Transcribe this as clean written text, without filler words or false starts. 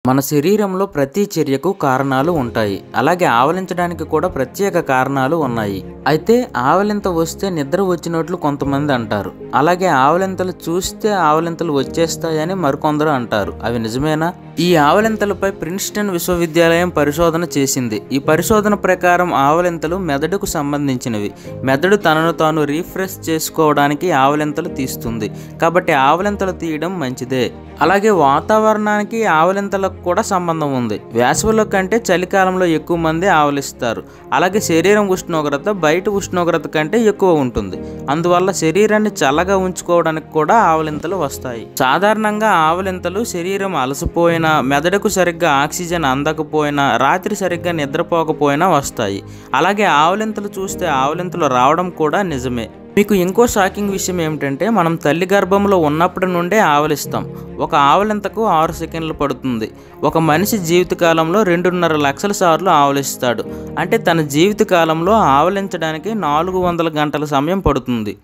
మన శరీరంలో ప్రతి చర్యకు కారణాలు ఉంటాయి. అలాగే ఆవలించడానికి కూడా ప్రత్యేక కారణాలు ఉన్నాయి. అయితే ఆవలింత వస్తే నిద్ర వచ్చినట్లు కొంతమంది అంటారు. అలాగే ఆవలింతలు చూస్తే ఆవలింతలు వచ్చేస్తాయని మరికొందరు అంటారు. అవి నిజమేనా? ఈ ఆవలింతలపై ప్రిన్స్టన్ విశ్వవిద్యాలయం పరిశోధన చేసింది. ఈ పరిశోధన ప్రకారం ఆవలింతలు మెదడుకు సంబంధించినవి. మెదడు తనను తాను రీఫ్రెష్ చేసుకోవడానికి ఆవలింతలు తీస్తుంది. కాబట్టి ఆవలింతలు తీయడం మంచిదే. అలాగే వాతావరణానికి ఆవలింతలకు కూడా సంబంధం ఉంది. వేసవిలో కంటే చలికాలంలో ఎక్కువ మంది ఆవలిస్తారు. అలాగే శరీరం ఉష్ణోగ్రత బయట ఉష్ణోగ్రత కంటే ఎక్కువ ఉంటుంది. అందువల్ల శరీరాన్ని చల్లగా ఉంచుకోవడానికి కూడా ఆవలింతలు వస్తాయి. సాధారణంగా ఆవలింతలు శరీరం అలసిపోయినా, మెదడుకు సరిగ్గా ఆక్సిజన్ అందకపోయినా, రాత్రి సరిగ్గా నిద్రపోకపోయినా వస్తాయి. అలాగే ఆవలింతలు చూస్తే ఆవలింతలు రావడం కూడా నిజమే. మీకు ఇంకో షాకింగ్ విషయం ఏమిటంటే, మనం తల్లి గర్భంలో ఉన్నప్పటి నుండే ఆవలిస్తాం. ఒక ఆవలింతకు 6 సెకండ్లు పడుతుంది. ఒక మనిషి జీవితకాలంలో 2.5 లక్షల సార్లు ఆవలిస్తాడు. అంటే తన జీవితకాలంలో ఆవలించడానికి 400 గంటల సమయం పడుతుంది.